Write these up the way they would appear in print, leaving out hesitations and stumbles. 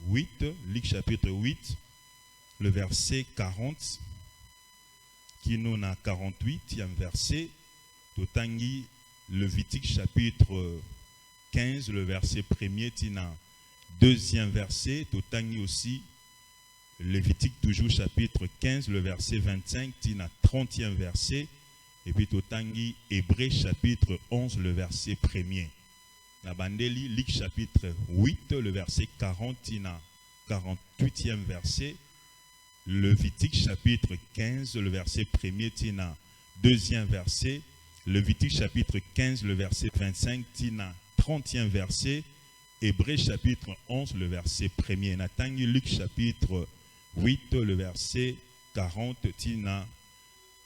8, Luc chapitre 8, le verset 40, qui nous a 48e verset, Totangi, Lévitique chapitre 15, le verset 1er, Tina, 2e verset, Totangi aussi, Lévitique toujours chapitre 15, le verset 25, Tina, 30e verset, et puis Totangi, Hébreu chapitre 11, le verset 1er. La bandeli, Luc chapitre 8, le verset 40, Tina, 48e verset, Lévitique chapitre 15, le verset 1er, Tina, 2e verset, Lévitique chapitre 15, le verset 25, Tina, 30e verset, Hébreu chapitre 11, le verset 1er. Natangi Luc chapitre 8, le verset 40, Tina,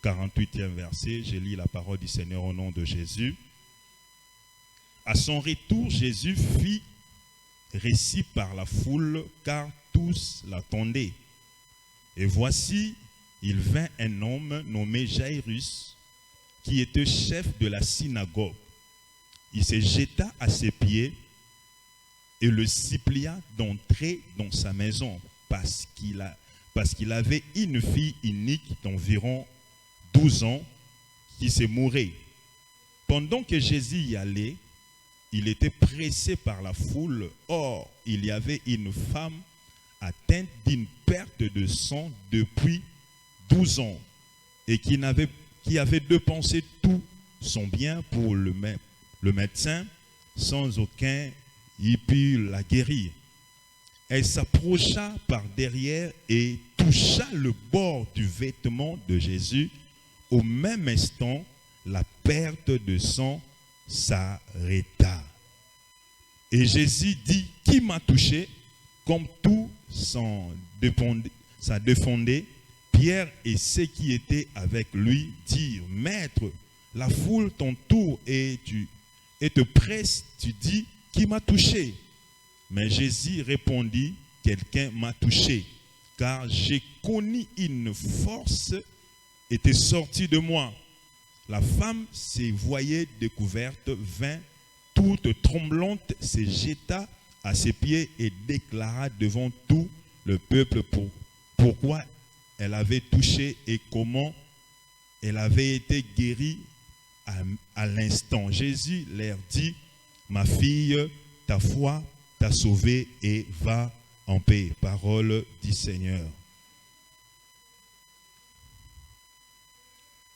48e verset. Je lis la parole du Seigneur au nom de Jésus. À son retour, Jésus fit récit par la foule, car tous l'attendaient. Et voici, il vint un homme nommé Jairus, qui était chef de la synagogue. Il se jeta à ses pieds et le supplia d'entrer dans sa maison, parce qu'il avait une fille unique d'environ 12 ans qui se mourait. Pendant que Jésus y allait, il était pressé par la foule. Or, il y avait une femme atteinte d'une perte de sang depuis 12 ans et qui avait dépensé tout son bien pour le médecin sans aucun y put la guérir. Elle s'approcha par derrière et toucha le bord du vêtement de Jésus. Au même instant, la perte de sang s'arrêta. Et Jésus dit, qui m'a touché? Comme tout ça défendait, Pierre et ceux qui étaient avec lui dirent, Maître, la foule t'entoure et te presse, tu dis, qui m'a touché? Mais Jésus répondit, quelqu'un m'a touché, car j'ai connu une force était sortie de moi. La femme se voyait découverte, vint toute tremblante, se jeta à ses pieds et déclara devant tout le peuple pourquoi elle avait touché et comment elle avait été guérie à l'instant. Jésus leur dit, ma fille, ta foi t'a sauvée et va en paix. Parole du Seigneur.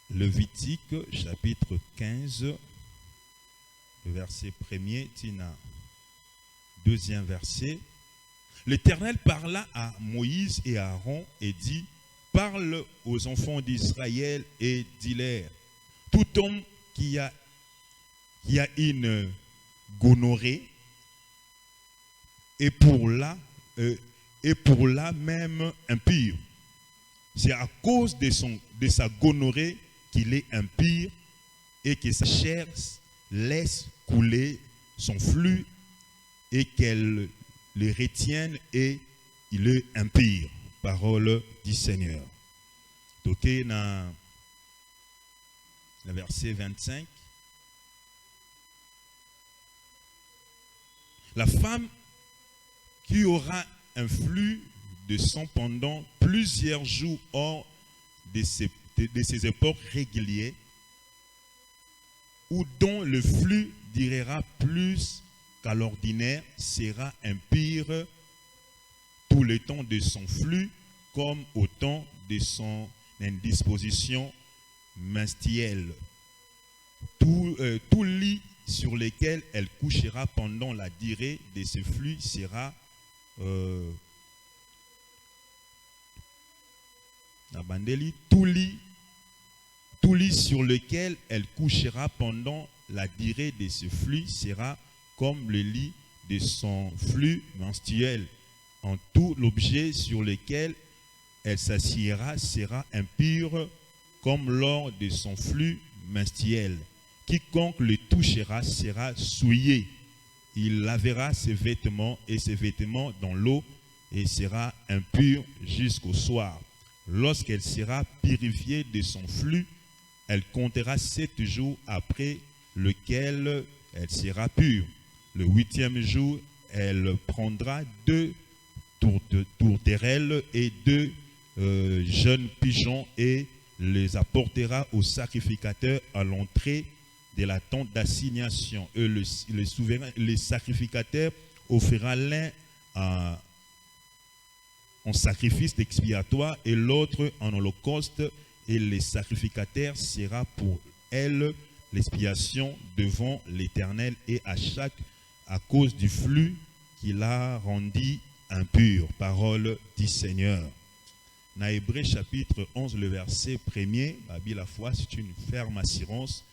Lévitique chapitre 15, verset 1er, Tina, 2e verset. L'Éternel parla à Moïse et à Aaron et dit, parle aux enfants d'Israël et dis-leur, tout homme qui a une gonorrhée et pour là même impur. C'est à cause de sa gonorrhée qu'il est impur et que sa chair laisse couler son flux et qu'elle le retienne et il est impur. Parole du Seigneur. Toqué dans le verset 25. La femme qui aura un flux de sang pendant plusieurs jours hors de ces époques régulières, ou dont le flux durera plus qu'à l'ordinaire, sera impure tout le temps de son flux, comme au temps de son indisposition menstruelle. Tout lit sur lequel elle couchera pendant la durée de ce flux sera tout lit sur lequel elle couchera pendant la durée de ce flux sera comme le lit de son flux menstruel. En tout l'objet sur lequel elle s'assiera sera impur comme lors de son flux menstruel. Quiconque le touchera sera souillé. Il lavera ses vêtements et ses vêtements dans l'eau et sera impur jusqu'au soir. Lorsqu'elle sera purifiée de son flux, elle comptera 7 jours après lequel elle sera pure. Le 8e jour, elle prendra 2 de tourterelles et 2 jeunes pigeons et les apportera au sacrificateur à l'entrée de la tente d'assignation. Et le sacrificateur offrira l'un en sacrifice expiatoire et l'autre en holocauste, et le sacrificateur sera pour elle l'expiation devant l'Éternel et à cause du flux qu'il a rendu impur. Parole du Seigneur. Dans Hébreux chapitre 11, le verset 1er, la foi c'est une ferme assurance,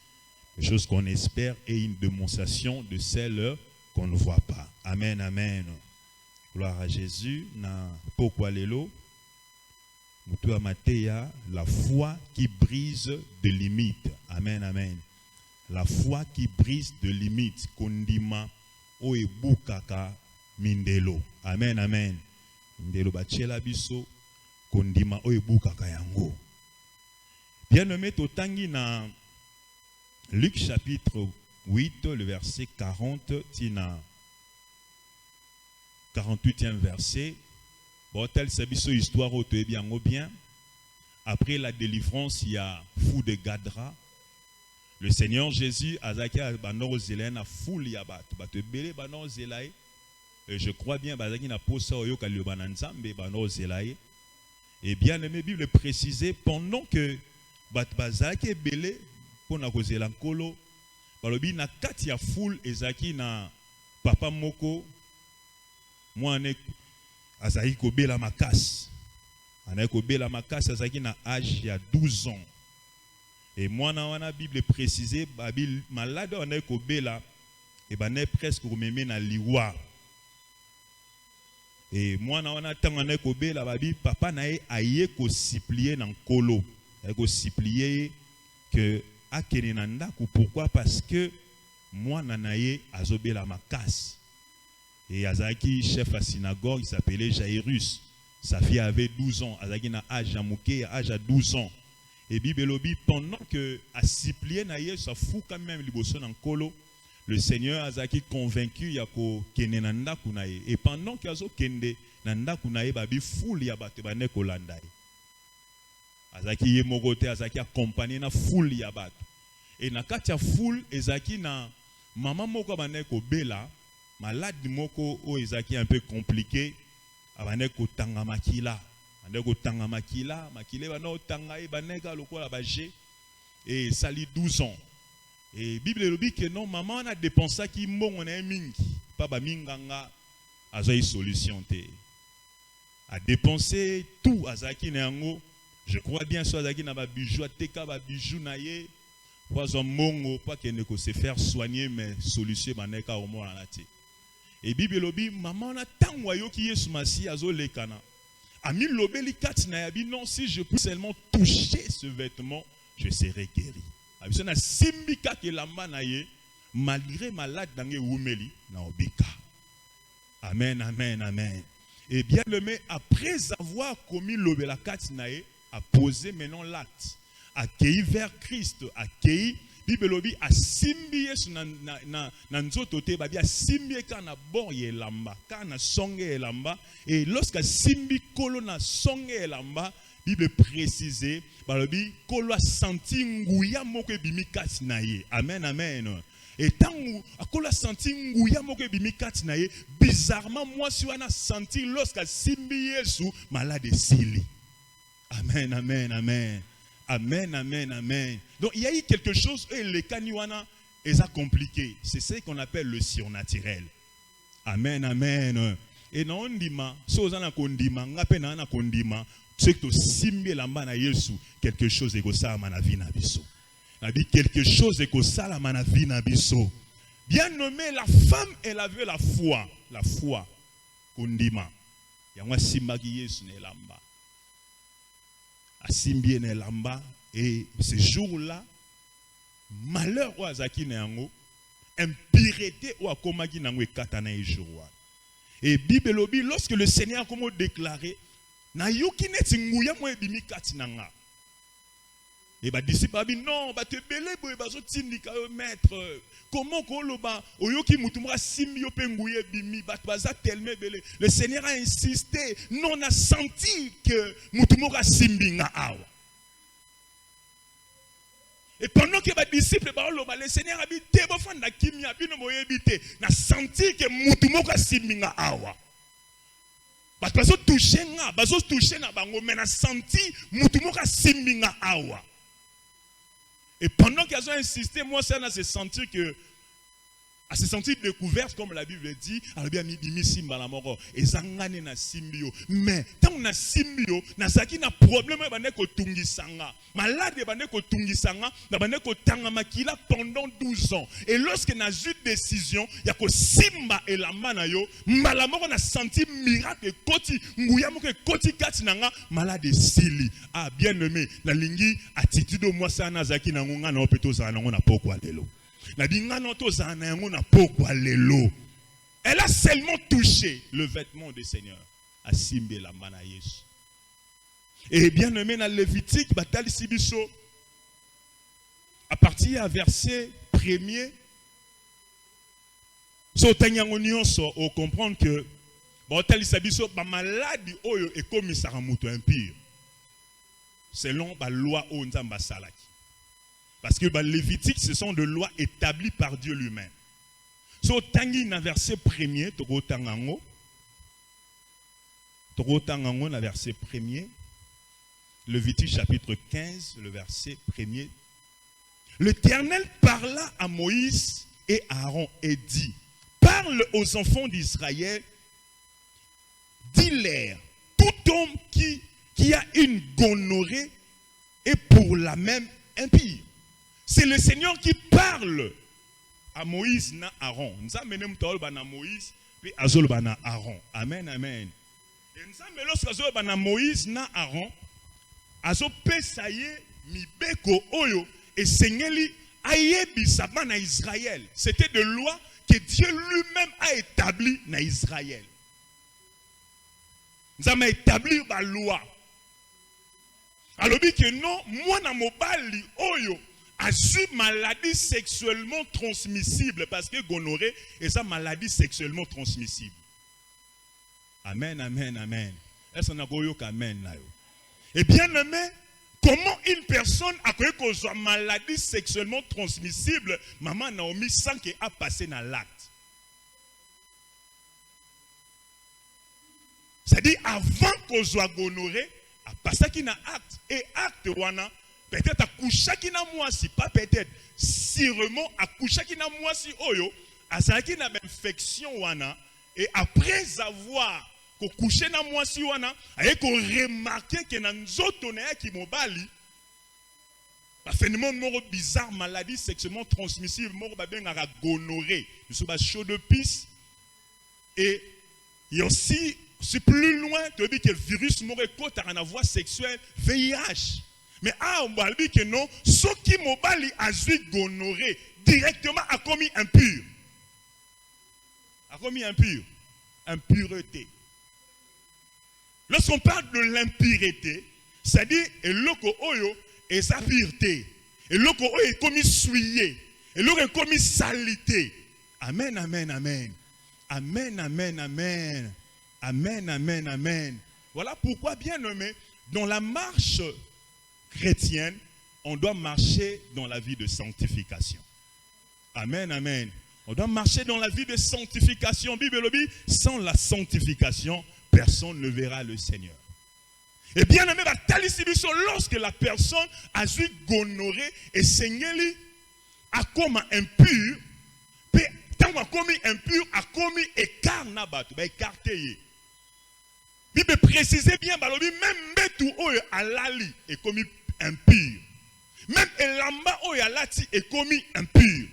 des choses qu'on espère et une démonstration de celles qu'on ne voit pas. Amen, amen. Gloire à Jésus. Na pourquoi lelo mutu amateya, la foi qui brise de limites. Amen, amen. La foi qui brise de limites. Kondima o ebukaka mindelo. Amen, amen. Mindelo bachela biso kondima o ebukaka yango. Bien-aimé totangi na Luc chapitre 8, le verset 40, tina 48e verset. Bon, tel c'est une histoire où tu es bien. Après la délivrance, il y a fou de Gadra. Le Seigneur Jésus a zaki a banor zelaine a foule yabat. Bate belé banor zelaye. Je crois bien bazaki na posa oyo kalio bananzambe banor zelaye. Et bien aimé Bible précisé pendant que bat bazaki belé pour na kozela nkolo balobi na kati ya foule ezaki na papa moko mwana azaki kobela makasi. Ana kobela makasi azaki na âge ya 12 ans. Et mwana wana Bible précisé babil malade ana kobela et bané presque rememé na liwa. Et mwana wana tanga ana kobela babi papa nae aye ko supplier na nkolo. Aye ko supplier que akene na ndako. Pourquoi? Parce que mwana nae azobela makasi. Et Azaki, chef à synagogue, il s'appelait Jairus. Sa fille avait 12 ans. Azaki na âge à mouké, âge à 12 ans. Et Bibelobi, pendant que a supplié naïe, ça fout quand même liboson en kolo. Le Seigneur Azaki convaincu yako kene nanda kunaye. Et pendant qu'il azo kende nanda kunaye, babi foule yabate bane kolandai. Azaki yemogote, Azaki accompagné na foule yabate. Et na katia foule, Azaki na maman moko bane ko bela. Malade moko o ezaki un peu compliqué abane ko tanga makila makile bana tanga e baneka lokola baje et sali 12 ans et Bible lobi que non maman na dépensé ki mbongo na mingi pa ba minganga azoi solution te a dépenser tout azaki na yango. Je crois bien so azaki na ba bijou ateka ba bijou na ye poison mongo pas que ne ko se faire soigner mais solution baneka au moins na te. Et Bible lobi maman na tangwa yo ki Yesu Masi azo lekana. Ami lobeli kat na yabi non si je peux seulement toucher ce vêtement, je serai guéri. Abi na simbika ke lamba na ye malgré malade dange umeli na obika. Amen, amen, amen. Et bien aimé, après avoir commis lobela kat na ye, a posé maintenant l'acte, accueilli vers Christ, accueilli Bible lobi a simbi Yesu na nzoto te babi a simbi kana bon ye lamba kana songe elamba. Et lorsque simbi kolo na songe elamba, Bible précisé balobi kolo a senti nguya moko ebimi kati na ye. Amen, amen. Et tant kolo a senti nguya moko ebimi kati na ye, bizarrement moi si wana senti lorsque simbi Yesu malade sili. Amen, amen, amen. Amen, amen, amen. Donc il y a eu quelque chose et les kaniwana est compliqué. C'est ce qu'on appelle le surnaturel. Amen, amen. Et non ndima, sozana kondima, ngapena na kondima, c'est que simbi lamba na Yesu, quelque chose est comme ça na vie na biso. Na dit quelque chose est comme ça na vie na biso. Bien nommé la femme, elle avait la foi, kondima. Yangwa simba ki Yesu ne lamba. Asimbi ne lamba. Et ce jour-là, malheur ou azaki na yango, impureté ou akomaki nango ekatana e jour. Et Bible lobi, lorsque le Seigneur a comme déclaré, na yoki neti nguya mo ebimi kati nanga. Et les disciples ont dit non, tu es belé, maître. Comment le Seigneur a insisté. Non, on a senti que Mutumura Simbinga Awa. Et pendant que les disciples, le Seigneur a dit on a senti que Mutumura Simbinga Awa. Parce que touché na, mais on a senti Mutumura Simbinga Awa. Et pendant qu'ils ont insisté, moi, ça a se sentir que, à se sentir découverte, comme la Bible dit, alors bien mis simba la mort, et zangane na simbio. Mais tant on a simbio, na zaki na problème, bane ko tungisanga, malade bane ko tungisanga, na bane ko tangamakila pendant 12 ans. Et lorsque na eu décision, y a ko simba et la manayo, malamoko na senti miracle koti, nguyamo ke koti katinanga, malade sili. Ah bien aimé, la lingi attitude moi ça na zaki na ngunga na opeto za na ngona pokwa lelo. Elle a seulement touché le vêtement du Seigneur. Et bien aimé dans Lévitique, à partir du verset 1er, on comprend que la maladie est comme un impur. Selon la loi au Nzamba Salaki. Parce que les Lévitiques, ce sont des lois établies par Dieu lui-même. So tangi na verset premier, toko tangango na verset premier, Lévitique chapitre 15, le verset premier. L'Éternel parla à Moïse et à Aaron et dit, parle aux enfants d'Israël, dis-leur, tout homme qui a une gonorrhée est pour la même impie. C'est le Seigneur qui parle à Moïse na Aaron. Nous avons Moïse puis azol bana Aaron. Amen, amen. Et nous avons lorsque bana Moïse na Aaron, azo pesaye mi beko oyo et Seigneur ayebi sabana Israël. C'était de loi que Dieu lui-même a établi na Israël. Nous avons établi la loi. Alors que non, moi na mobali oyo a eu maladie sexuellement transmissible parce que gonorrhée est sa maladie sexuellement transmissible. Amen, amen, amen. Est-ce qu'on a goyo amen là? Et bien aimé, comment une personne a connu qu'on soit maladie sexuellement transmissible, maman Naomi sans qu'elle a passé dans l'acte? C'est-à-dire avant qu'on soit gonorrhée, a passé qui n'a acte et acte wana. Peut-être à coucher qui n'a moi si pas peut-être sûrement à coucher qui n'a moi si oyo à ça qui n'a infection wana et après avoir couché na moi si wana et qu'on remarqué que dans autres qui mobali phénomène moro bizarre maladie sexuellement transmissible moro ba ben à gonorrhée nous sommes chaud de pisse et aussi c'est plus loin de dire que le virus moro côte à la voie sexuelle VIH. Mais on va dire que non, ce qui mobali a eu gonorrhée directement a commis impur. A commis impur. Impureté. Lorsqu'on parle de l'impureté, c'est-à-dire l'oko oyo et sa pureté. Et l'oko oyo est commis souillé. Et l'oko est commis salité. Amen, amen, amen. Amen, amen, amen. Amen, amen, amen. Voilà pourquoi, bien aimé, dans la marche chrétienne, on doit marcher dans la vie de sanctification. Amen, amen. On doit marcher dans la vie de sanctification. Bible dit, sans la sanctification, personne ne verra le Seigneur. Et bien aimé, lorsque la personne a eu gonorrhée et Seigneur a commis impur, tant a commis impur, a commis écart nabat, écarté. Bible précise bien, même Betou Oyo Alali est commis impur. Même Elamba Oyo Alati est commis impur.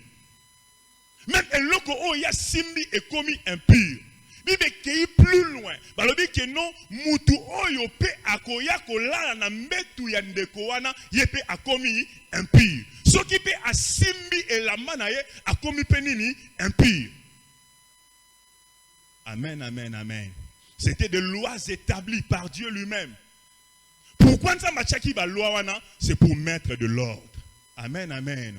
Même Eloko Oyo Simbi est commis impur. Bible qui plus loin. Balobi que non, Mutu Oyo pe akoya kolala na Betou Yandeko wana yepe a commis impur. Ce qui peut a Simbi Elamba na ye a commis penini impur. Amen, amen, amen. C'était des lois établies par Dieu lui-même. Pourquoi nous avons la loi? C'est pour mettre de l'ordre. Amen, amen.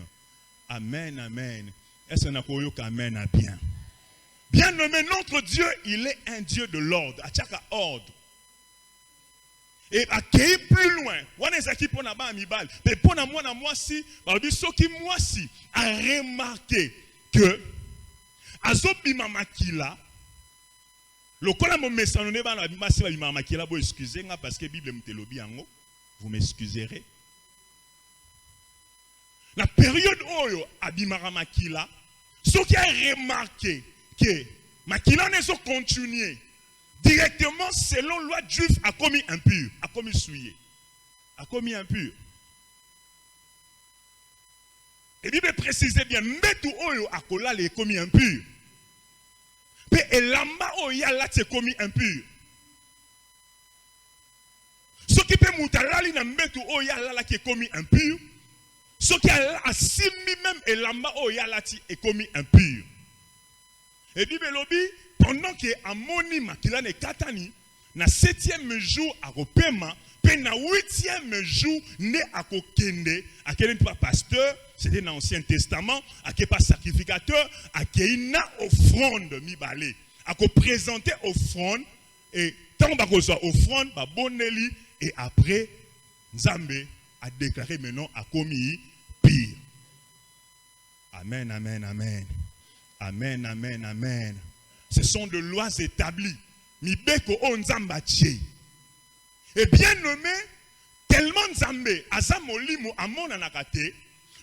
Amen, amen. Est-ce qu'on a amen à bien? Bien nommé, notre Dieu, il est un Dieu de l'ordre. À chaque ordre. Et à qui plus loin, on est qui pour n'avoir mi balle. Mais pour moi si, ceux qui moi si a remarqué que azobi mamakila, le kola mo mesanone ba na bimasi ba mamakila bo excuser nga parce que Bible mtelobi yango, vous m'excuserez. La période oyo abimara makila, ceux qui a remarqué que makila ne sont continué directement selon loi juive a commis impur, a commis souillé, a commis impur. Et Bible précisait bien, metu oyo akola les commis impur. Pe elamba oya là c'est commis impur. Ce qui peut moutalali na metu oya là qui est commis impur. Ce qui a assimi même elamba oya là est commis impur. Et Bible lobi pendant que amoni makila ne katani na 7e jour a kopema pe na 8e jour ne akokende akele pas pasteur, c'était dans l'Ancien Testament, akele pas sacrificateur, akele na offrande mibale ako présenter offrande et tant ba kozo offrande ba boneli et après Nzambe a déclaré maintenant a commis pire. Amen, amen, amen. Amen, amen, amen. Ce sont des lois établies. Mibeko o Nzamba tche. Et bien nommé, tellement Nzambe, azamolimo amona nakate,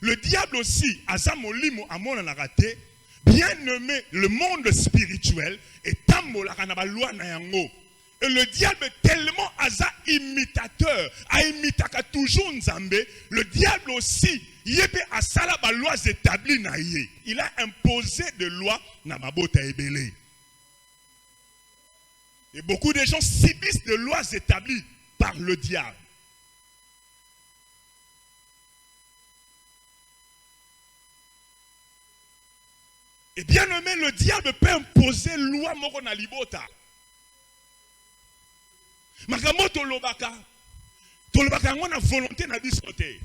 le diable aussi, azamolimo amona nakate, bien nommé, le monde spirituel, et tambola kanaba loi na yango. Et le diable tellement aza imitateur, a imitaka toujours Nzambe, le diable aussi, yebe asala ba lois établies na ye. Il a imposé des lois na mabota ebele. Et beaucoup de gens subissent des lois établies par le diable. Et bien nommé, le diable peut imposer loi moko na libota. Makambo tolobaka ngona volonté na biso te.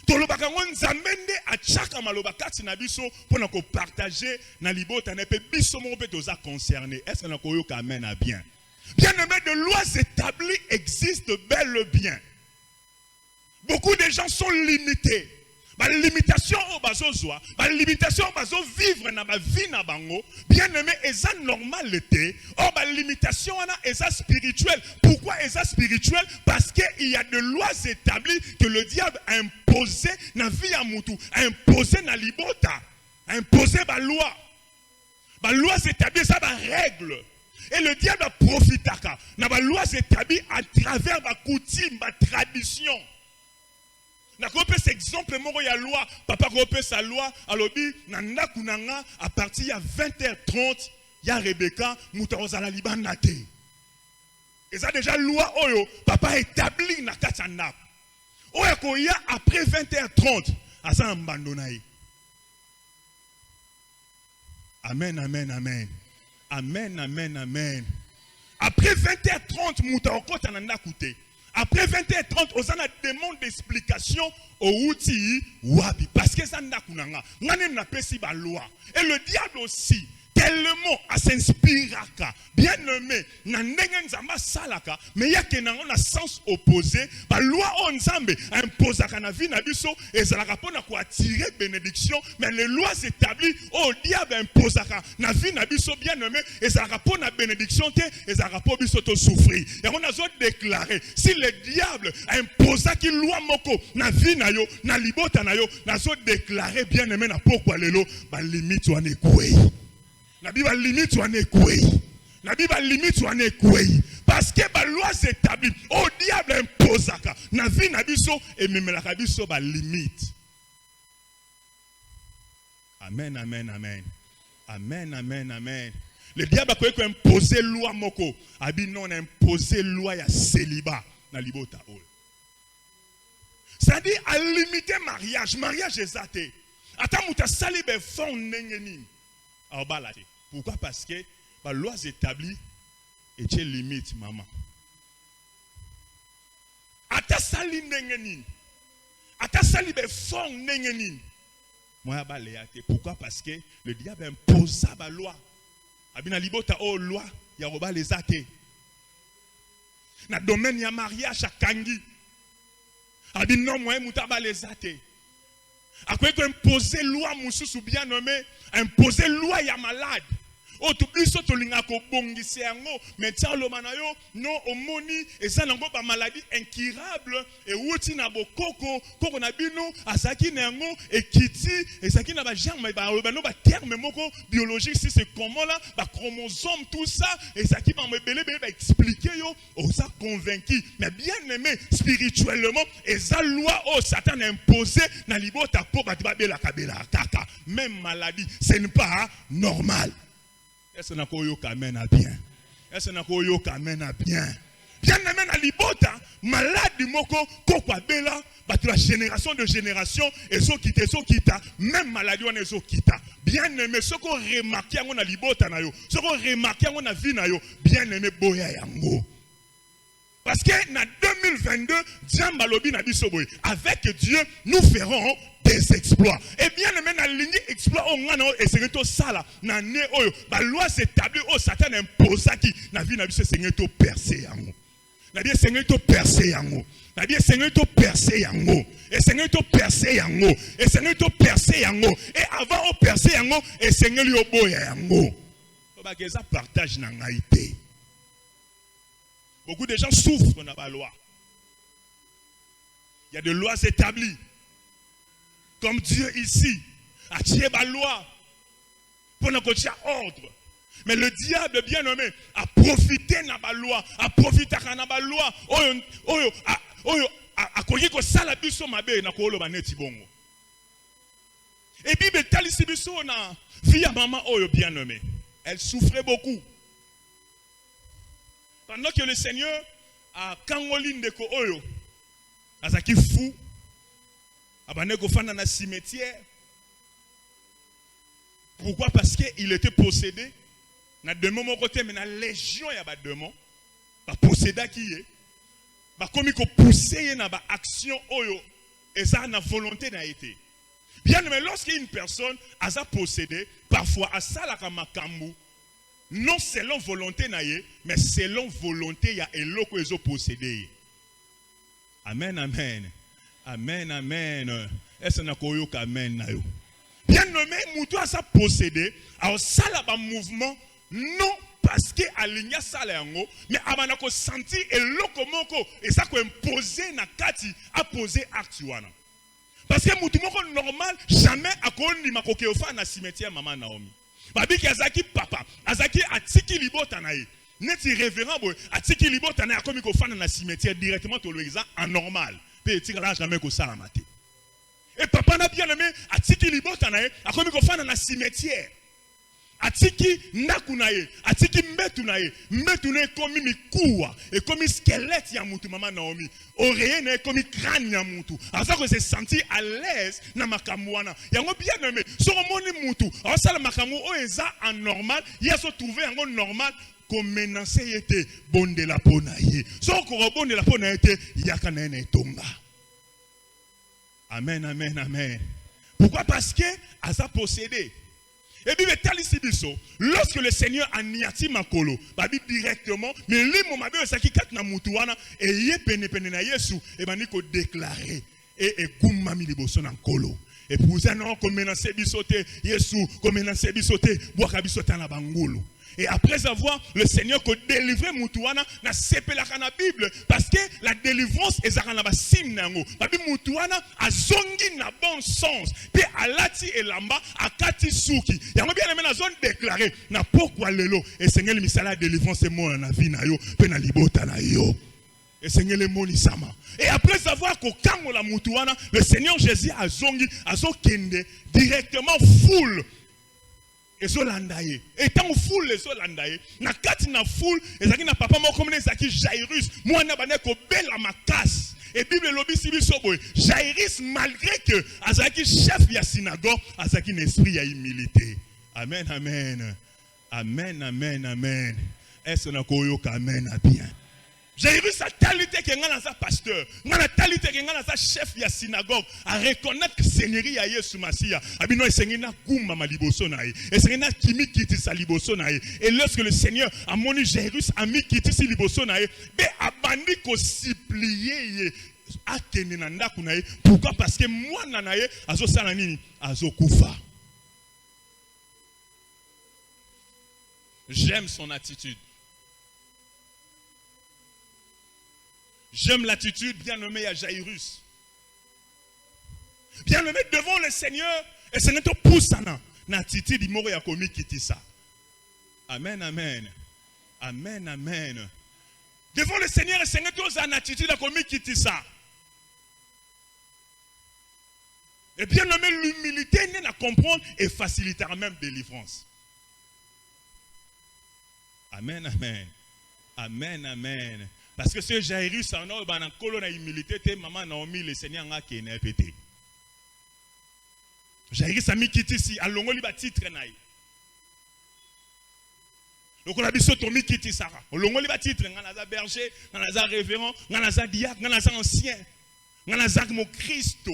Tolobaka ngona nzamende a chaka malobaka na biso pona ko partager na libota na pe biso moko pe toza concerné. Est-ce qu'on a koyoka amen à bien? Bien nommé, de lois établies existent bel et bien. Beaucoup de gens sont limités. La limitation au bazozoa, la limitation au bazo vivre na ma vie na bango, bien aimé, est normal l'été. Or, la limitation est spirituelle. Pourquoi est spirituelle? Parce qu'il y a des lois établies que le diable a imposées na vie à moutou, a imposé na libota, a imposé la loi. La loi établies, ça va règle. Et le diable a profité na la loi établies à travers la coutume, la tradition. Na kopé cet exemple moko ya loi, papa kopé sa loi alobi na ndakunanga à partir ya 20h30 ya Rebecca mutaozala libanda te. Et ça déjà loi oyo papa établi na katanda. Oya ko ya après 20h30 asa mbandona ye. Amen, amen, amen. Amen, amen, amen. Après 20h30 mutaokota na ndakute. Après 20h30, on a demande d'explication au outil wabi. Parce que ça n'a kunanga. N'a pas si ba loi. Et le diable aussi, tellement à s'inspirer. Bien nommé, n'a n'engen zamba salaka. Mais il y a que n'a un sens opposé. La loi on zambe impose à canavi nabiso et ça la rapporte à quoi attirer bénédiction. Mais les lois établies, oh diable impose à canavi nabiso bien nommé et ça la rapporte à bénédiction et ça rapporte biso to souffrir. Et on a déclaré si le diable impose à qui loi moko na vie na yo na libota na yo na zo déclaré bien aimé na pourquoi lelo ba limite on est koué. La Bible limite ou en écoué. La Bible limite ou en écoué. Parce que la loi s'établit. Oh diable impose. Na vie na biso et même la biso ba limite. Amen, amen, amen. Amen, amen, amen. Le diable a quoi imposer loi moko. Abi non imposer loi ya célibat na libota ol. C'est-à-dire à limiter mariage. Mariage est athée. Attends muta salibe fond nengeni. Pourquoi? Parce que la loi établie et tu limite maman. ata sali ndenge nini, ata sali befort ndenge nini, moi balea te. Pourquoi? Parce que le diable imposa ba loi. Abina libota o loi ya roba les athées. Na domaine ya mariage akangi. Abina non moi mutaba les athées. Après que imposer loi mususu bien nommé, imposer loi ya malade. O to biso to linga ko bongisi yango, mais tia lo manayo non omoni eza nango ba maladie incurable et wuti na bokoko koko na bino asaki na yango ekiti ezaki na ba germe ba no ba terme moko biologique si c'est comment là ba chromosome tout ça ezaki ba mebele ba expliquer yo osa convaincu mais bien aimé spirituellement eza loi o Satan a imposé na libota po ba bela kabela kaka même maladie ce n'est pas normal. Est-ce que nous amène à bien? Est-ce que nous amène à bien? Bien aimé na libota, malade du moko, kokwa bela, la génération de génération, et so kita, même maladie on est kita. Bien aimé, ce qu'on remarque on a libota na yo, ce qu'on remarque on a vie na yo, bien aimé boya yango. Parce que en 2022, avec Dieu, nous ferons des exploits. Et bien, maintenant, la ligne exploit, on a et c'est tout ça là. La loi s'établit, oh Satan impose qui la vie n'a vu c'est tout percé en haut. La vie c'est tout percé en haut. La vie c'est tout percé en haut. Et c'est tout percé en haut. Et c'est tout percé en haut. Et avant au percé en haut, et c'est lui au boy en haut. Parce que ça partage dans l'haïté. Beaucoup de gens souffrent dans la loi. Il y a des lois établies. Comme Dieu ici a tiré la loi pour nous donner ordre. Mais le diable bien nommé a profité de la loi, a profité de la loi. A kogi ko sala biso mabe na ko lo baneti bongo. Et Bible talisi biso na fille à maman oyo bien nommé. Elle souffrait beaucoup. Pendant que le Seigneur a kangoline de ko oyo azaki fou abane ko fana na cimetière. Pourquoi? Parce qu'il était possédé. Na démon mon côté mais na légion ya ba démon ba posséda qui est ba komi ko pousser na ba action oyo et ça na volonté na été. Bien mais lorsqu'une personne a ça possédé parfois à ça la makambu non selon volonté naïe, mais selon volonté, il y a eloko ezo possédé. Amen, amen. Amen, amen. Est-ce que vous amen na yo? Bien nommé, moutou a ça possédé. Alors ça là bas mouvement, non parce que aligna ça là yango, mais abana ko senti eloko moko et ça ko imposer na kati a poser acte wana. Parce que moutou moko normal jamais akoni makoke ofa na cimetière maman Naomi. Babiki azaki papa, azaki atiki libota na ye. Neti révérend boy, atiki libota na comme ko fana na cimetière directement to le exemple en normal. Pe tira là jamais ko sala maté. Et papa na bien aimé atiki libota na ye, comme ko fana na cimetière. Atiki ndaku na ye, atiki mbetu na ye, mbetu na comme mikuwa et comme squelette ya mutu mama Naomi. Oreille na comme crâne ya mutu. Asa ko se senti à l'aise na makambu wana. Yango bien aimé, so moni mutu. Asa la makambu o eza en normal, ya so trouver yango normal comme menacer yete bonde la pona ye. So ko bonde la pona yete yaka na ene tonga. Amen, amen, amen. Pourquoi? Parce que asa possédé. Et puis, lorsque le Seigneur a niati makolo, babi directement, mais lui, mon mabé, ça qui kat na mutuana, et yé pene na yesu, et ben niko déclaré, et koumami liboso na kolo. Et pour ça, non, comme menace bisote, yesu, comme menace bisote, boaka bisote na bangolo. Et après avoir le Seigneur qui délivré Moutouana, na sepelaka na Bible parce que la délivrance est na ba sim nango. Babi Moutouana a zongi na bon sens. Puis alati elamba akati suki. Yango bien aimé na zone déclarée na pourquoi lelo et Seigneur le misala délivrance est moi na vie na yo, pe na libota na yo. Et Seigneur le moni sama. Et après avoir qu'au kango la Moutouana, le Seigneur Jésus a zongi a zokende directement full. Et so landaye. Et tant foule les so landaye. Na kati na foule. Et zaki na papa moko mene zaki Jairus. Moi na bane ko bela makas. Et Bible lobi sibi soboy. Jairus malgré que azaki chef ya synagogue, azaki n'esprit ya humilité. Amen, amen. Amen, amen, amen. Est-ce na koyo ka amen a bien? Jairus a talité que ngana sa pasteur, ngana talité que ngana sa chef ya synagogue, à reconnaître que Seigneurie ya Yesu Masia, abino esengina kuma maliboso nae, esengina kimi kiti sa liboso nae. Et lorsque le Seigneur a moni Jairus a mis kiti si liboso nae, be abandi ko supplier akene na ndaku nae. Pourquoi? Parce que moi nanae azo sala nini? Azo kufa. J'aime son attitude. J'aime l'attitude bien nommée à Jairus. Bien nommé devant le Seigneur, et ce n'est pas pour ça, l'attitude il m'aurait commis quitter ça. Amen, amen. Amen, amen. Devant le Seigneur, et ce n'est pas une attitude à commis quitter ça. Et bien nommé, l'humilité n'est à comprendre et facilitera même délivrance. Amen, amen. Amen, amen. Parce que ce Jairus, en a colonne humilité, maman Naomi, le Seigneur a qui est pété. Jairus a mis quitté ici, à l'ongo li ba titre naï. Donc on a biso to mi quitté Sarah. L'ongo li ba titre, ngana berger, ngana révérend, ngana diacre, ngana ancien, ngana mon Christo.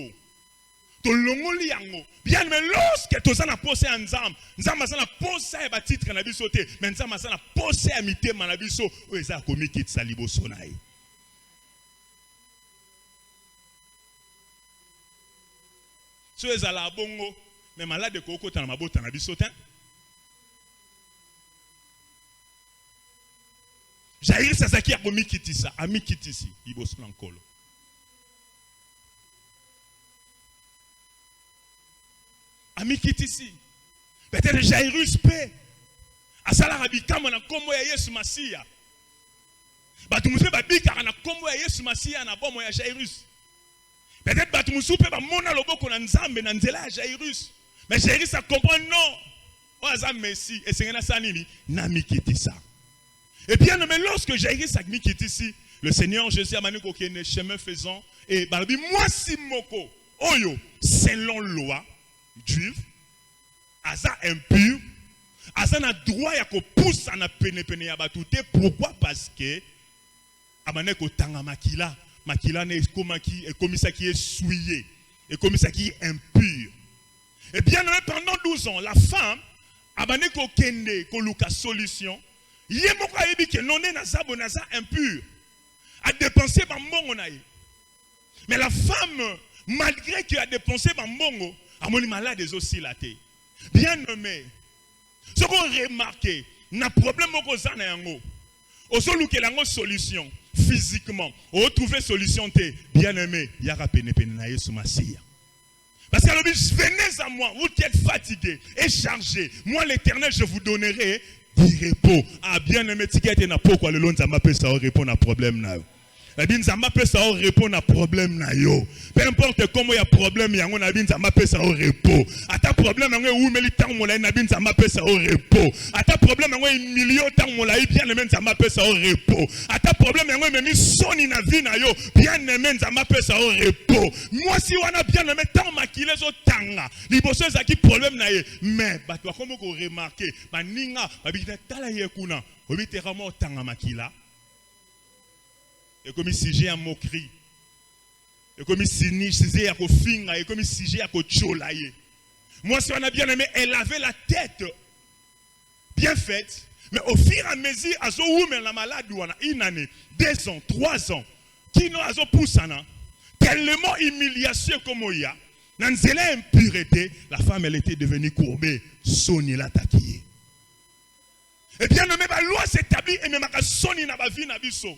To longo li yango. Bien mais lorsque to sana posé ensemble, nzamba sana posé ba titre na biso te, mais nzamba sana posé amité na biso, o eza komi kit sa liboso nae. So eza la bongo, mais malade ko ko tana mabota na biso te. Jairus sasaki a komi kit ça, ami kit ici, liboso nankolo. Ami qui est ici. Peut-être Jairus paix. A sala rabika mona kombo ya Yesu Masia. Batu musu babika na kombo ya Yesu Masia na bomo ya Jairus. Peut-être batu musu pe ba mona loboko na nzambe na nzela ya Jairus. Mais Jairus a comprend non. O aza Messi et c'est na sanini na mikiti ça. Et bien mais lorsque Jairus a mikiti ici, le Seigneur Jésus a manu ko kene chemin faisant et balabi moi si moko oyo selon loi juif, aza impur, aza na droit ya ko pousse na pene ya batute. Pourquoi? Parce que amane ko tanga makila ne komaki et comme ça qui est souillé et comme ça qui est impur. Et bien pendant 12 ans, la femme amane ko kende ko luka solution. Yé moko ayebi ke non naza bonaza impur. A dépenser ba mbongo na ye. Mais la femme malgré qu'il a dépensé ba mbongo amoni malade aussi la té. Bien nommé. Ce qu'on remarque, na problème moko zana yango. Oso luke lango solution physiquement. O trouver solution té. Bien aimé, yaka pene na Yesu Masia. Parce que venez à moi, vous qui êtes fatigués et chargés. Moi l'Éternel, je vous donnerai du repos. Ah bien aimé, tikete na pourquoi le long nzamba peut ça répondre à problème na. La bin nzamba peut ça répondre à problème na yo. Peu importe comment il y a problème yango na bin nzamba peut ça repos. Ata problème yango ou meli tang molai na bin nzamba peut ça repos. Ata problème yango million tang molai bien aimé nzamba peut ça repos. Ata problème yango memi soni na vie na yo bien aimé nzamba peut ça repos. Moi si wana bien aimé tang makile zo tanga. Liboso za ki problème na ye. Mais bato comme ko remarquer ba ninga ba bi tala ye kuna. Obi te ramo tanga makila. Et comme si j'ai un moquerie. Et comme si j'ai un finga. Et comme si j'ai un cholaye. Moi, si on a bien aimé, elle avait la tête bien faite. Mais au fur et à mesure, à ce moment la malade, une année, 2 ans, 3 ans, qui nous a poussé, tellement humiliation comme il y a, dans une impureté, la femme, elle était devenue courbée. Soni la taquille. Et bien, même la loi s'établit et même la Soni n'a pas vu na biso.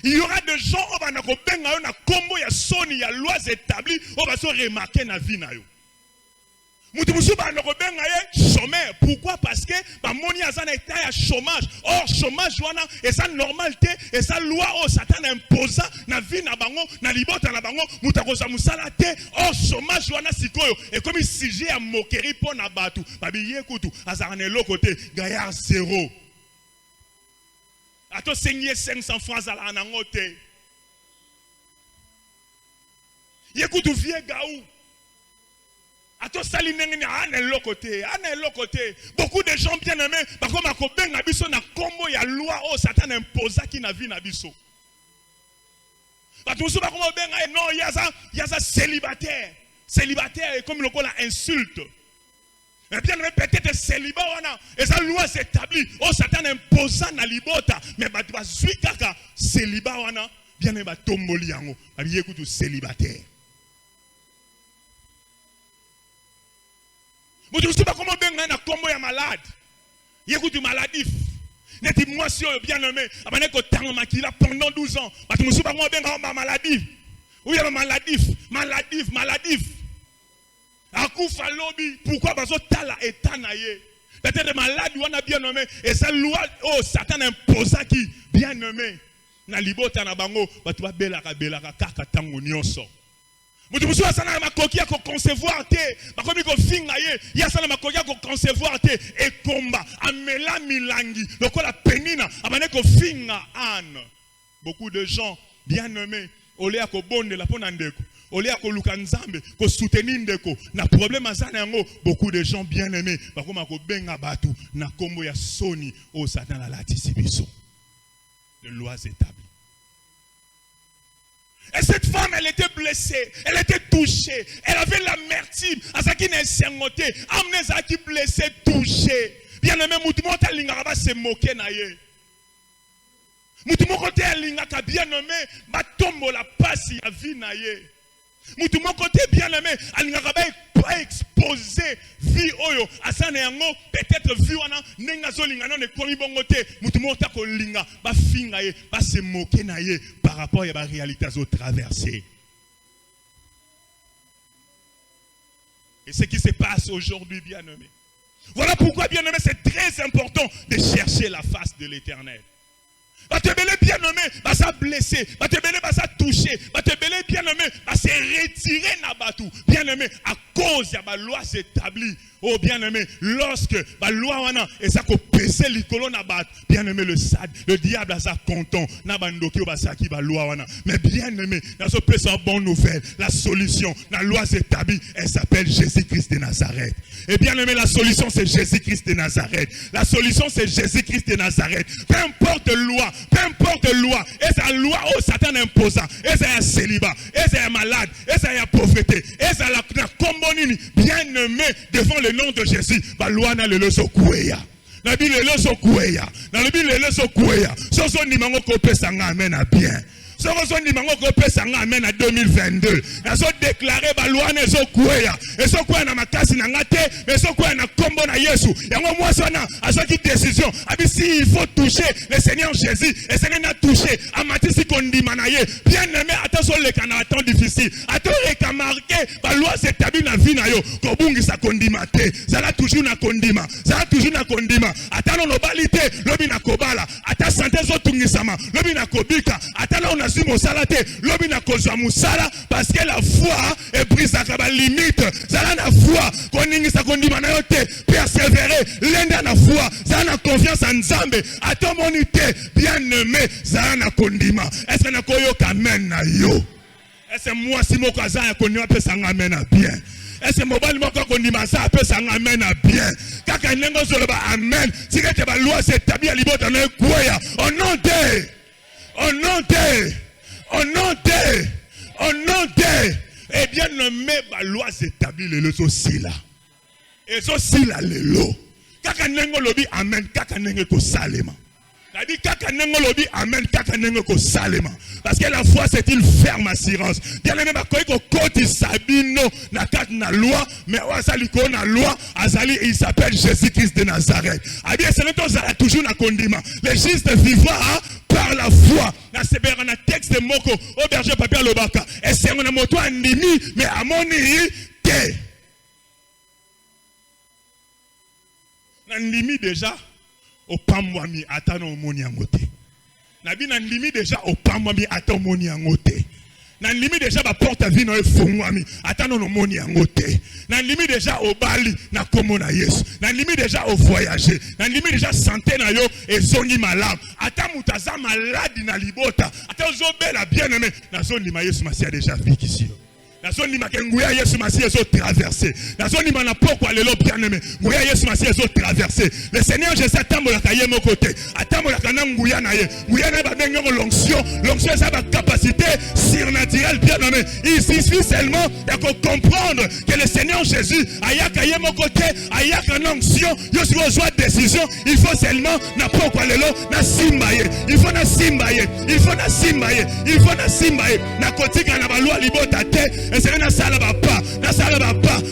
Il y aura des gens qui vont remarquer na combo ya soni ya lois établies, on va se remarquer na vie na yo. Mutubusu ba nokobenga ye chômeur. Pourquoi? Parce que ba moni azana état ya chômage. Or chômage wana et ça normalité et ça loi au Satan imposa na vie na bango na libota na bango mutakosa musala te. Or chômage wana sikoyo et comme si j'ai a moquerie pour na batu. Babi yekutu azana lokote gaillard 0. Ato saigner 500 francs à la nangote. Yekutu vieux gaou. Ato salinengeni ane lokote. Beaucoup de gens bien aimés, comme akobenga biso na kombo ya loi o Satan imposa ki na vie na biso. Non, il y a ça célibataire. Célibataire est comme le col insulte. Mais bien peut-être célibat et ça loi s'établit. Oh Satan imposant na libota mais ba tu vas suivre kaka célibat wana bien ba tomboli yango. Ba écoute célibataire. Vous ne savez pas comment bien na combo ya malade. Écoute maladif. Neti moi si bien nommé abane ko tango makila pendant 12 ans. Ba tu ne sais pas comment bien maladif. Oui, maladif. Akufa lobby, pourquoi parce que tala état naie. Peut-être malade ou on a bien nommé et sa loi oh Satan imposa qui bien nommé. Na libota na bango, ba tu ba belaka kaka tango nyonso. Mutu musu asana makokia ko concevoir te, ba komi ko finga ye, ya sana makokia ko concevoir te e komba amela milangi, lokola penina, abane ko finga an. Beaucoup de gens bien nommés ole ya ko bonde la pona ndeko ole ya ko luka nzambe ko soutenir ndeko na problème azana yango beaucoup de gens bien aimés bakoma ko benga batu na kombo ya soni o Satan la latisi biso de lois établies. Et cette femme, elle était blessée, elle était touchée, elle avait l'amertume, azaki na sengote, amne zaki blessé, touché. Bien aimé mutumota lingara se moquer na ye. Mutu moko te alingaka bien nommé batombo la pasi ya vie na ye. Mutu moko te bien nommé alingaka ba exposer vie oyo asana yango peut-être vie wana nenga zo lingana ne komi bongo te mutu moko ta ko linga ba finga ye ba se moquer na ye par rapport à la réalité zo traverser. Et ce qui se passe aujourd'hui bien nommé. Voilà pourquoi bien nommé c'est très important de chercher la face de l'Éternel. Va te belé bien nommé, va ça blessé, va te belé, va ça touché, va te belé bien nommé, va se retirer na batou. Bien nommé, à cause de la loi s'établit. Oh bien aimé, lorsque la loi wana et ça ko pèse l'icolo na bat, bien aimé le diable a ça content na bandoki o basaki ba loi wana. Mais bien aimé, dans ce pèse en bonne nouvelle, la solution, la loi s'établit, elle s'appelle Jésus-Christ de Nazareth. Et bien aimé, la solution c'est Jésus-Christ de Nazareth. La solution c'est Jésus-Christ de Nazareth. Peu importe loi, et sa loi oh Satan imposant, et ça y a célibat, et ça y a malade, et ça y a pauvreté, et ça y a combonini, bien aimé devant le nom de Jésus, ba loi na lelo so kueya. Na bi lelo so kueya. Na bi lelo so kueya. So so ni mango ko pesa nga amen a bien. So so ni mango ko pesa nga amen a 2022. Na so déclarer ba loi na so kueya. Et so kueya na makasi na ngate, mais so kueya na kombo na Yesu. Yango moi so na a so ki décision. Abi si il faut toucher le Seigneur Jésus, et Seigneur n'a touché a matisi kondima na ye. Bien aimé, attention le kana temps difficile. Attends reka marqué ba loi s'établit na vie na yo. Ko bungi sa kondima te. Zala toujours na kondima. Zala toujours na kondima. Atano no balite, lobi na kobala. Ata santé zo tungisama, lobi na kobika. Atano na simo salate, lobi na kozwa musala parce que la foi est brise à la limite. Zala na foi, koningi sa kondima na yo te. Persévérer, lenda na foi. Zala na confiance en Nzambe. Ato monite, bien aimé, zala na kondima. Est-ce que na koyo kamen na yo? Est-ce que moi si moko azaya kondima pe sanga amen a bien? Est-ce que mobile moko kondima ça peut sanga amen a bien? Kaka nengo zo ba amen. Si que ba loi s'établit à libota na kuya. Au nom de et bien nommé ba loi s'établit le so sila. Et so sila lelo. Kaka nengo lobi amen, kaka nengo ko salema. Dit kaka nengo lobi amen, kaka nengo ko salema. Parce que la foi c'est une ferme assurance. Bien aimé ba koy ko koti sabino na kat na loi, mais o asali ko na loi, azali il s'appelle Jésus-Christ de Nazareth. Ah bien c'est notre zala toujours na kondima. Le juste vivra par la foi. Na sebera na texte moko au berger papier lobaka. Et c'est on a moto andimi mais amoni te. Na ndimi déjà au pamwami atano omoni angote. Nabi na ndimi déjà au pamwami atano omoni angote. Na ndimi déjà ba porte vie no efongwami atano omoni angote. Na ndimi déjà au bali na komo na Yesu. Na ndimi déjà au voyager. Na ndimi déjà santé na yo ezongi malamu. Ata mutaza maladi na libota. Ata ozobela bien aimé na zoni ma Yesu masia déjà viki ici. Le Seigneur Jésus atambolaka ye mokote, atambolaka na nguya na ye. Nguya na ba bengo l'onction, l'onction ça ba capacité surnaturelle bien nommé. Il suffit seulement de comprendre que le Seigneur Jésus ayaka ye mokote, ayaka l'onction, yo sur joie de décision, il faut seulement na pokwa lelo na simbaye. Il faut na simbaye, il faut na simbaye, il faut na simbaye. Na kotika na balwa libota te, et c'est na sala ba pas,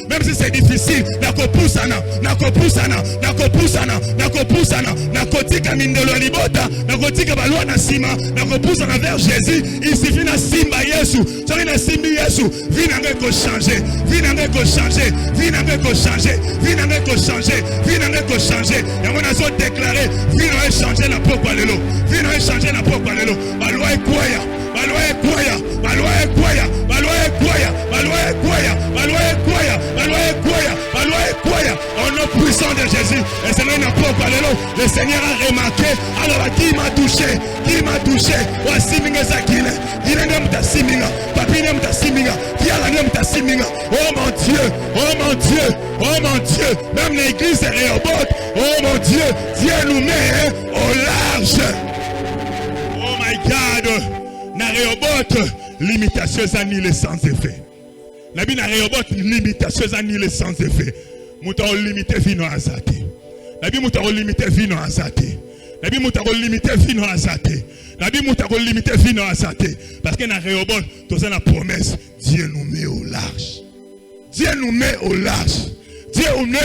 même si c'est difficile, na kopusana, na kopusana, na kopusana, na kopusana, na kotika mindelo libota, na kotika balwa na sima, na kopusana vers Jésus. Il suffit na simba Yesu, soki na simbi Yesu, vie n'anga ko changer, vie n'anga ko changer, vie n'anga ko changer, vie n'anga ko changer, vie n'anga ko changer. Et on a so déclaré, vie n'anga changer la pokwa lelo, vie n'anga changer la pokwa lelo. Balwa ekoya, balwa ekoya, balwa ekoya, balwa ekoya, balwa ekoya, balwa ekoya, balwa ekoya, balwa ekoya. Au nom puissant de Jésus, et c'est là pokwa lelo. Le Seigneur a remarqué, alors qui m'a touché, qui m'a touché. Wa siminga zakile, il est même ta siminga, papi nem ta siminga, fiala nem ta siminga. Oh mon Dieu, oh mon Dieu, oh mon Dieu. Même l'église est Rehoboth. Oh mon Dieu, Dieu nous met au large. Oh my God, na Rehoboth, limitation annulée sans effet. La Bible na Rehoboth, limitation annulée sans effet. Mouton limité vino azate. La Bible mouton limité vino azate. La Bible mouton limité vino azate. La Bible mouton limité vino azate. Parce que na Rehoboth, tout ça la promesse, Dieu nous met au large. Dieu nous met au large. Dieu nous met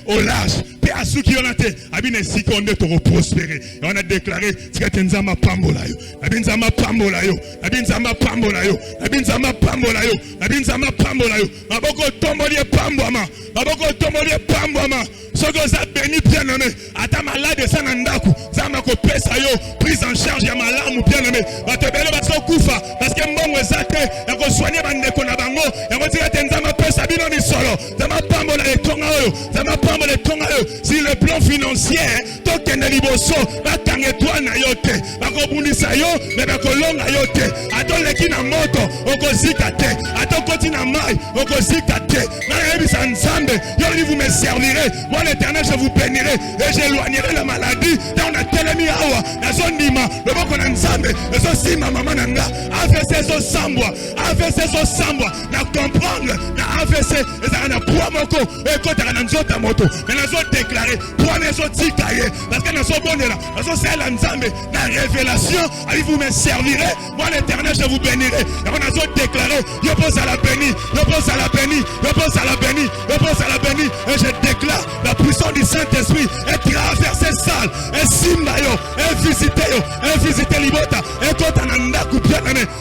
au large. À ceux qui ont été, abine si qu'on est prospérer. Et on a déclaré que Nzamba pambolayo, Nzamba pambolayo, Nzamba pambolayo, Nzamba pambolayo, Nzamba pambolayo. Maboko tombolier pambouama, maboko tombolier pambouama. Ce que ça béni bien nommé, à ta malade et sanandaku, Zama ko pesa yo, prise en charge ya malamu bien nommé. Va te belle baso kufa, parce que mbongo zate, ya ko soigner bande ko na bango, ya ko tira Nzamba pesa bino ni solo, Zama pambolayo tonga yo, Zama pambolayo tonga yo. Si le plan financier, token de liboso, va tangue toi na yote, va kobundisa yo, mais va kolonga yote. Ato leki na moto, oko zikate, ato koti na mai, oko zikate. Na yebisa nzambe, yo li vous me servirez, moi l'Éternel je vous bénirai et j'éloignerai la maladie. Dans la telemi awa, na zonima, le boko na nzambe, le zo sima mama nanga, AVC zo sambwa, AVC zo sambwa, na comprendre, na AVC, et ça na poa moko, et kota na nzota moto, mais na zo déclarer, prenez zo tikaye, parce que na zo bonela, na zo c'est la nzambe, na révélation, allez vous me servirez, moi l'Éternel je vous bénirai, et on a zo déclaré, je pense à la béni, je pense à la béni, je pense à la béni, je pense à la béni, et je déclare la puissance du Saint-Esprit et traverser salle et simbayo et visiter libota et quand on a coupé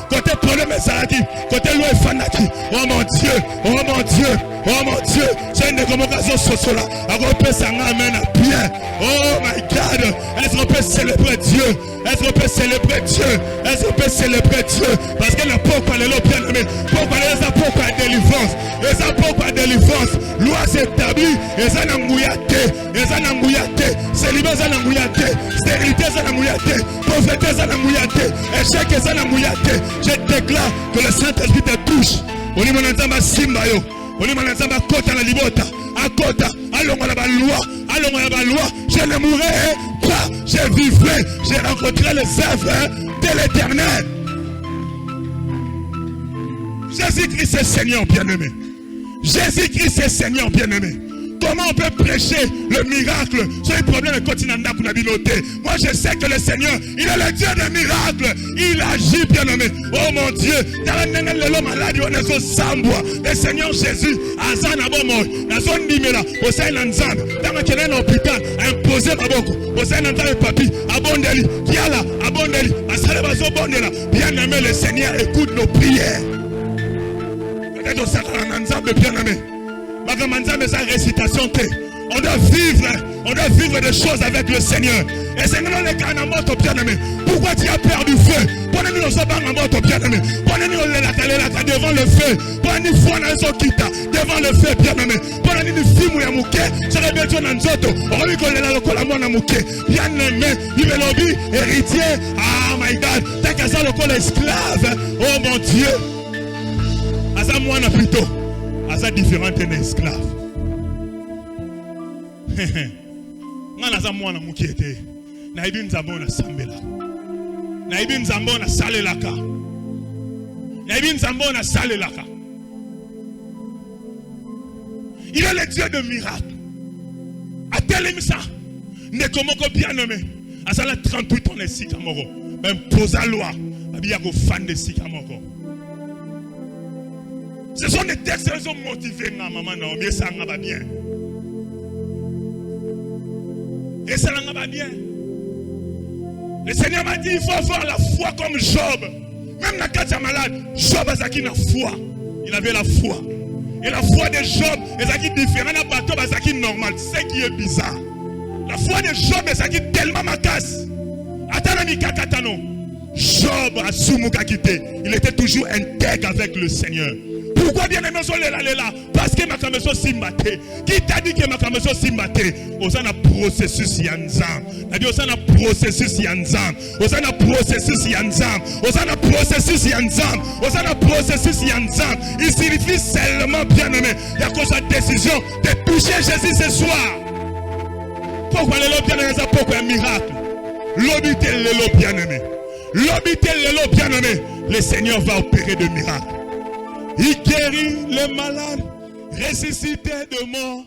côté problème salaki côté loi fanaki. Oh mon Dieu, oh mon Dieu, oh mon Dieu, c'est une convocation sosola à repérer ça amen bien. Oh my God, est-ce qu'on peut célébrer Dieu? Est-ce qu'on peut célébrer Dieu? Est-ce qu'on peut célébrer Dieu? Parce que la pourquoi les bien aimé, pourquoi les ça pourquoi délivrance, et ça pourquoi délivrance, loi s'établit, et ça n'a mouillate, et ça n'a mouillate, célibat ça n'a mouillate, stérilité ça n'a mouillate, pauvreté ça n'a mouillate, échec ça n'a mouillate. Je déclare que le Saint-Esprit te touche. On dit mon ensemble simbayo, on dit mon ensemble kota la libota, à kota, allons à la loi, allons à la loi, je ne mourrai pas, je vivrai, je rencontrerai les œuvres de l'Éternel. Jésus-Christ est Seigneur bien-aimé. Jésus-Christ est Seigneur bien-aimé. Comment on peut prêcher le miracle sur les problèmes de continent pour la biloté? Moi je sais que le Seigneur, il est le Dieu des miracles. Il agit bien aimé. Oh mon Dieu, le Seigneur Jésus, Azan Abomo, la zone d'Imela, au sein d'un Zam, dans un hôpital, imposé ma beaucoup, au sein d'un papi, Abondeli, Kiala, Abondeli, Asalabazo Bondela. Bien aimé, le Seigneur écoute nos prières. Peut-être au sein d'un Zam, bien aimé. Récitation. On doit vivre des choses avec le Seigneur. Et Seigneur, les cas en mort, bien-aimé. Pourquoi tu as peur du feu? Prenez-nous nos sabans en mort, bien-aimé. Prenez-nous devant le feu. Prenez-nous foi dans kita devant le feu, bien-aimé. Prenez-nous film ou yamouké. Ça révèle ton anzoto. On va lui coller la locola mon amouké. Bien-aimé, il est lobby, héritier. Ah my God, t'as qu'à ça le col esclave. Oh mon Dieu. Aza mwana plutôt. Aza différent d'un esclave. Nga aza mwana mukiete. Na ibi nzambo na sambela. Na ibi nzambo na salelaka. Na ibi nzambo na salelaka. Il est le Dieu de miracles. A tel ça. Ne komoko bien nommé. Azala 38 ans de sikamoko. Même posa loi. Babia ko fan de sikamoko. Ce sont des textes qui sont motivés na maman Naomi. Ça va bien. Et ça va bien. Le Seigneur m'a dit, il faut avoir la foi comme Job. Même dans le cas malade, Job a la foi. Il avait la foi. Et la foi de Job est différente d'un bateau normal. C'est ce qui est bizarre. La foi de Job est tellement macasse. Job a soumuka quitté. Il était toujours intègre avec le Seigneur. Pourquoi bien aimé sont là? Parce que ma caméra simbate. Qui t'a dit que ma caméra simbate? Osana processus yanzam. C'est-à-dire osana processus yanzam. Osana processus yanzam. Osana processus yanzam. Osana processus yanzam. Il suffit seulement bien aimé. Il y a quoi sa décision de toucher Jésus ce soir. Pourquoi le bien aimé? Pourquoi un miracle? L'obité le bien aimé. L'obité le bien aimé. Le Seigneur va opérer de miracles. Il guérit les malades, ressuscité de mort.